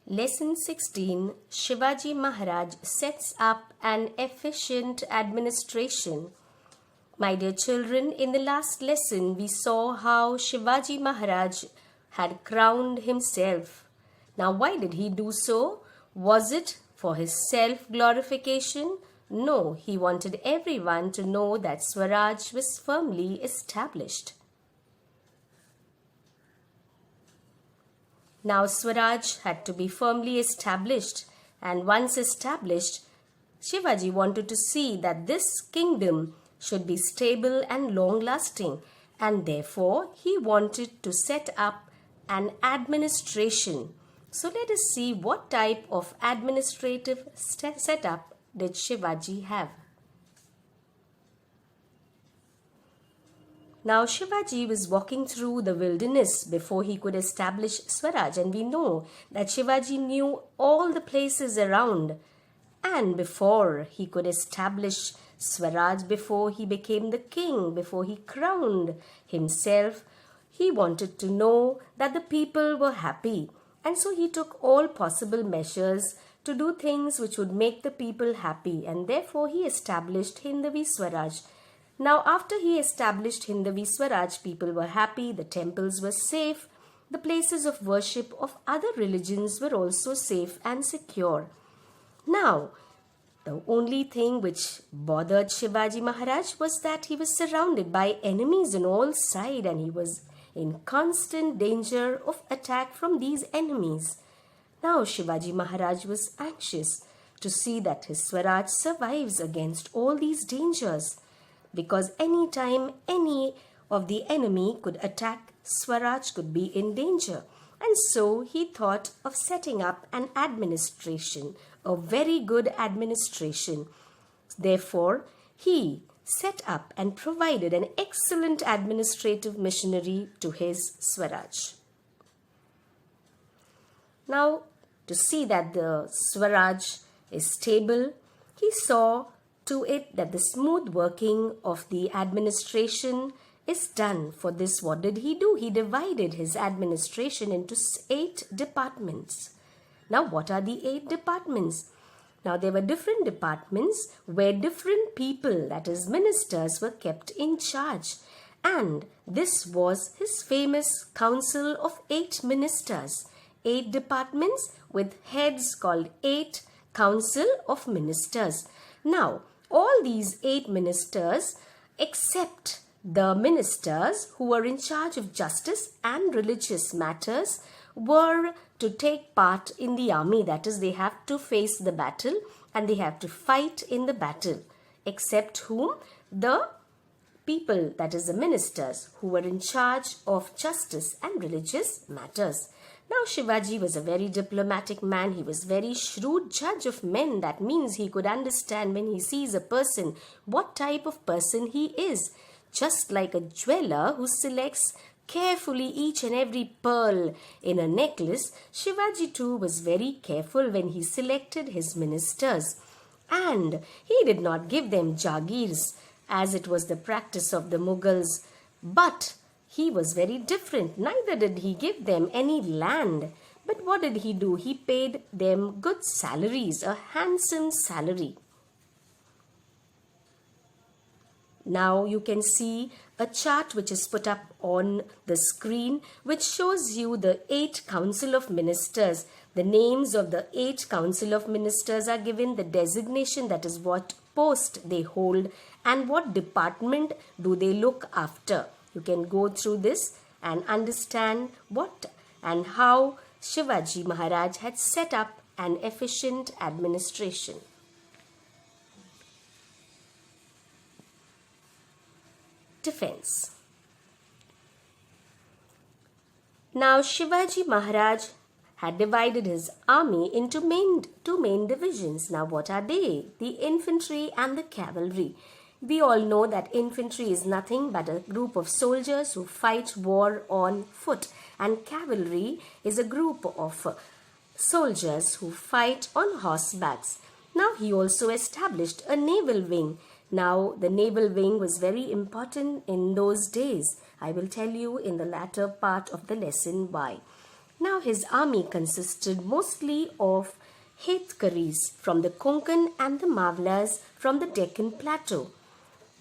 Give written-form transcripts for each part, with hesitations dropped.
Lesson 16, Shivaji Maharaj sets up an efficient administration. My dear children, in the last lesson we saw how Shivaji Maharaj had crowned himself. Now why did he do so? Was it for his self-glorification? No, he wanted everyone to know that Swaraj was firmly established. Now Swaraj had to be firmly established, and once established, Shivaji wanted to see that this kingdom should be stable and long-lasting, and therefore he wanted to set up an administration. So let us see what type of administrative setup did Shivaji have. Now Shivaji was walking through the wilderness before he could establish Swaraj, and we know that Shivaji knew all the places around, and before he could establish Swaraj, before he became the king, before he crowned himself, he wanted to know that the people were happy, and so he took all possible measures to do things which would make the people happy, and therefore he established Hindavi Swaraj. Now, after he established Hindavi Swaraj, people were happy, the temples were safe, the places of worship of other religions were also safe and secure. Now, the only thing which bothered Shivaji Maharaj was that he was surrounded by enemies on all sides, and he was in constant danger of attack from these enemies. Now, Shivaji Maharaj was anxious to see that his Swaraj survives against all these dangers, because any time any of the enemy could attack, Swaraj could be in danger. And so he thought of setting up an administration, a very good administration. Therefore, he set up and provided an excellent administrative machinery to his Swaraj. Now, to see that the Swaraj is stable, he saw to it that the smooth working of the administration is done. For this, what did he do? He divided his administration into 8 departments. Now, what are the 8 departments? Now, there were different departments where different people, that is ministers, were kept in charge. And this was his famous council of 8 ministers. 8 departments with heads called 8 council of ministers. Now, all these 8 ministers, except the ministers who were in charge of justice and religious matters, were to take part in the army. That is, they have to face the battle and they have to fight in the battle. Except whom? The people, that is the ministers, who were in charge of justice and religious matters. Now Shivaji was a very diplomatic man. He was very shrewd judge of men. That means he could understand when he sees a person what type of person he is. Just like a jeweler who selects carefully each and every pearl in a necklace, Shivaji too was very careful when he selected his ministers. And he did not give them jagirs as it was the practice of the Mughals, but he was very different. Neither did he give them any land. But what did he do? He paid them good salaries, a handsome salary. Now you can see a chart which is put up on the screen which shows you the 8 council of ministers. The names of the 8 council of ministers are given, the designation, that is what post they hold, and what department do they look after. You can go through this and understand what and how Shivaji Maharaj had set up an efficient administration. Defense. Now Shivaji Maharaj had divided his army into two main divisions. Now what are they? The infantry and the cavalry. We all know that infantry is nothing but a group of soldiers who fight war on foot, and cavalry is a group of soldiers who fight on horsebacks. Now he also established a naval wing. Now the naval wing was very important in those days. I will tell you in the latter part of the lesson why. Now his army consisted mostly of Hetkaris from the Konkan and the Mavlas from the Deccan Plateau.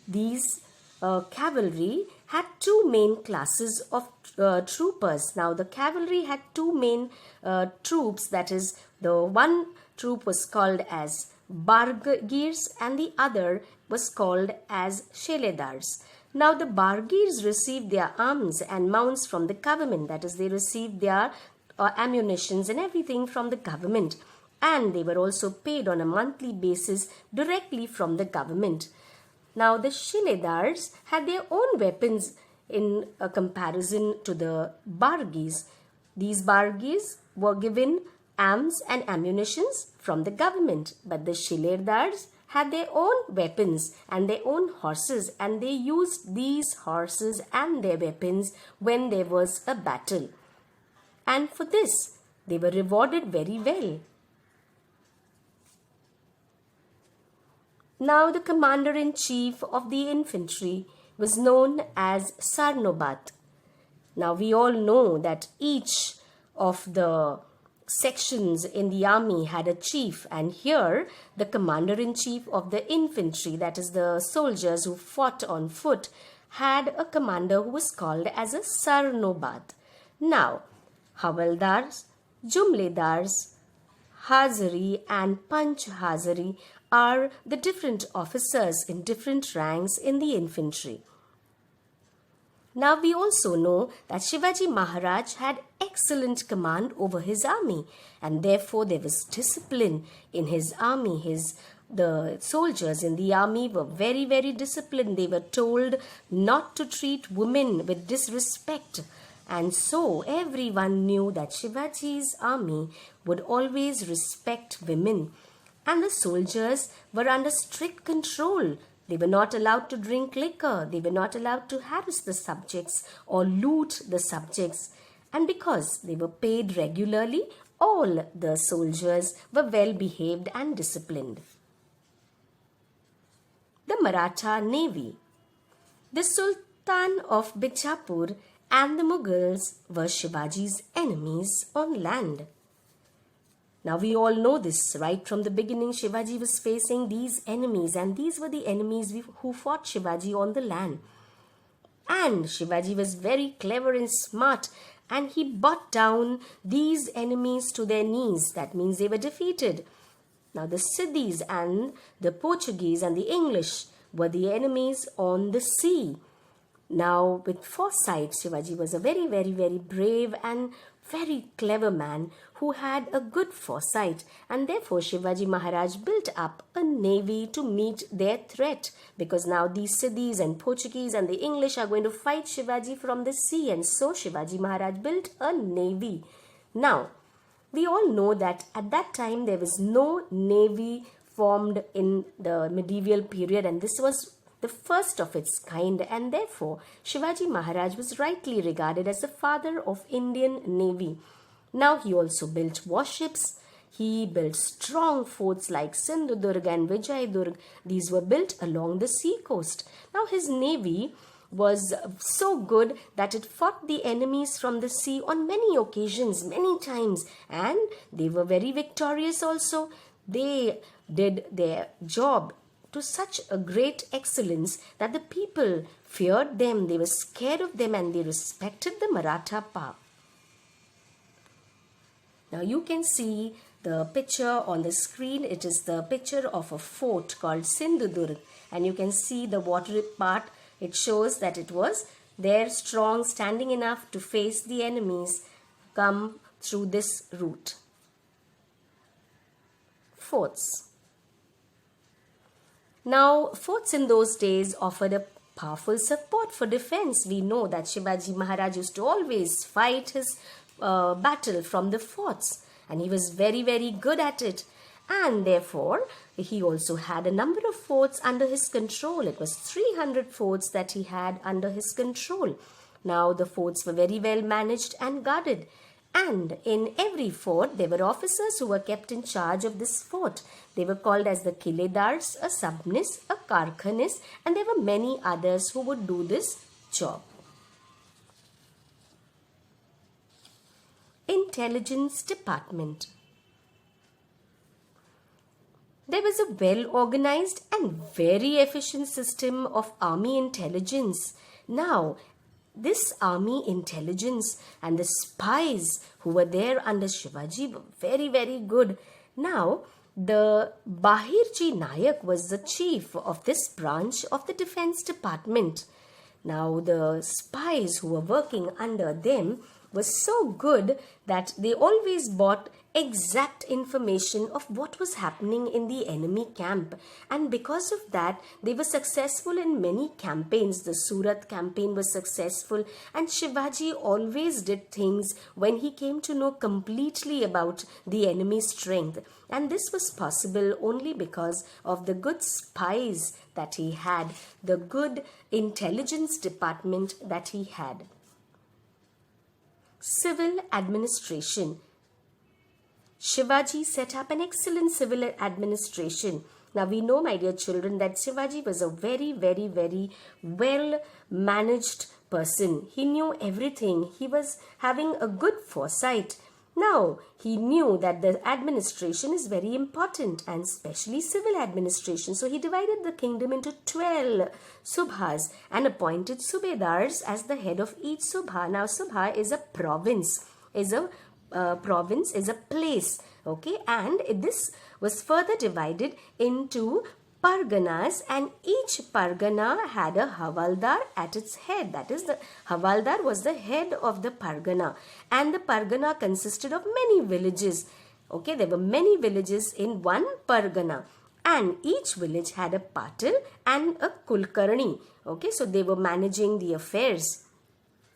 These cavalry had two main classes of troopers. Now the cavalry had two main troops, that is, the one troop was called as Bargirs and the other was called as Sheledars. Now the Bargirs received their arms and mounts from the government, that is, they received their ammunitions and everything from the government, and they were also paid on a monthly basis directly from the government. Now the Shiledars had their own weapons in a comparison to the Bargis. These Bargis were given arms and ammunitions from the government, but the Shiledars had their own weapons and their own horses, and they used these horses and their weapons when there was a battle. And for this, they were rewarded very well. Now the commander-in-chief of the infantry was known as Sarnobat. Now we all know that each of the sections in the army had a chief, and here the commander-in-chief of the infantry, that is the soldiers who fought on foot, had a commander who was called as a Sarnobat. Now Havaldars, Jumledars, Hazari and Panch Hazari are the different officers in different ranks in the infantry. Now we also know that Shivaji Maharaj had excellent command over his army, and therefore there was discipline in his army. The soldiers in the army were very, very disciplined. They were told not to treat women with disrespect. And so everyone knew that Shivaji's army would always respect women. And the soldiers were under strict control. They were not allowed to drink liquor. They were not allowed to harass the subjects or loot the subjects. And because they were paid regularly, all the soldiers were well behaved and disciplined. The Maratha Navy. The Sultan of Bijapur and the Mughals were Shivaji's enemies on land. Now we all know this. Right from the beginning, Shivaji was facing these enemies, and these were the enemies who fought Shivaji on the land. And Shivaji was very clever and smart, and he brought down these enemies to their knees. That means they were defeated. Now the Siddhis and the Portuguese and the English were the enemies on the sea. Now with foresight, Shivaji was a very, very, very brave and very clever man who had a good foresight, and therefore Shivaji Maharaj built up a navy to meet their threat, because now these Siddhis and Portuguese and the English are going to fight Shivaji from the sea, and so Shivaji Maharaj built a navy. Now we all know that at that time there was no navy formed in the medieval period, and this was the first of its kind, and therefore Shivaji Maharaj was rightly regarded as the father of Indian Navy. Now he also built warships. He built strong forts like Sindhudurg and Vijayadurg. These were built along the sea coast. Now his navy was so good that it fought the enemies from the sea on many occasions, many times, and they were very victorious also. They did their job to such a great excellence that the people feared them, they were scared of them, and they respected the Maratha power. Now you can see the picture on the screen. It is the picture of a fort called Sindhudurg, and you can see the water part. It shows that it was there, strong, standing enough to face the enemies come through this route. Forts. Now, forts in those days offered a powerful support for defense. We know that Shivaji Maharaj used to always fight his battle from the forts, and he was very, very good at it. And therefore, he also had a number of forts under his control. It was 300 forts that he had under his control. Now, the forts were very well managed and guarded. And in every fort, there were officers who were kept in charge of this fort. They were called as the Kiledars, a Subnis, a Karkhanis, and there were many others who would do this job. intelligence department. There was a well-organized and very efficient system of army intelligence. Now, this army intelligence and the spies who were there under Shivaji were very, very good. Now, the Bahirji Nayak was the chief of this branch of the defense department. Now, the spies who were working under them were so good that they always brought exact information of what was happening in the enemy camp, and because of that they were successful in many campaigns. The Surat campaign was successful, and Shivaji always did things when he came to know completely about the enemy's strength, and this was possible only because of the good spies that he had, the good intelligence department that he had. Civil administration. Shivaji set up an excellent civil administration. Now we know, my dear children, that Shivaji was a very, very, very well managed person. He knew everything. He was having a good foresight. Now he knew that the administration is very important, and especially civil administration. So he divided the kingdom into 12 subhas and appointed subedars as the head of each subha. Now subha is a province, is a place, okay, and this was further divided into parganas, and each pargana had a havaldar at its head. That is, the havaldar was the head of the pargana, and the pargana consisted of many villages. Okay, there were many villages in one pargana, and each village had a patil and a kulkarni. Okay, so they were managing the affairs,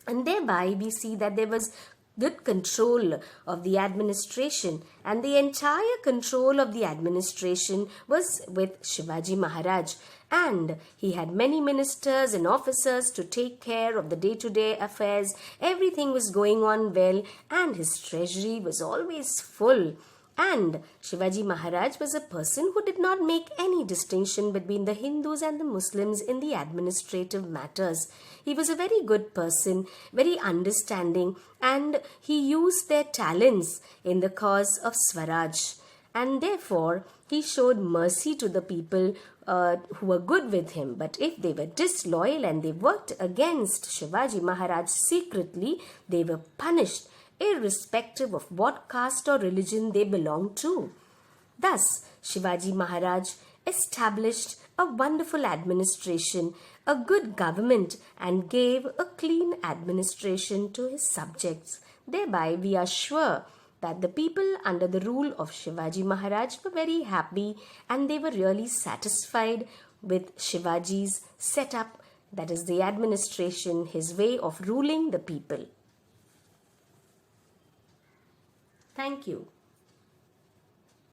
and thereby we see that there was good control of the administration, and the entire control of the administration was with Shivaji Maharaj, and he had many ministers and officers to take care of the day-to-day affairs. Everything was going on well, and his treasury was always full. And Shivaji Maharaj was a person who did not make any distinction between the Hindus and the Muslims in the administrative matters. He was a very good person, very understanding, and he used their talents in the cause of Swaraj. And therefore, he showed mercy to the people who were good with him. But if they were disloyal and they worked against Shivaji Maharaj secretly, they were punished, irrespective of what caste or religion they belonged to. Thus, Shivaji Maharaj established a wonderful administration, a good government, and gave a clean administration to his subjects. Thereby, we are sure that the people under the rule of Shivaji Maharaj were very happy, and they were really satisfied with Shivaji's setup, that is the administration, his way of ruling the people. Thank you.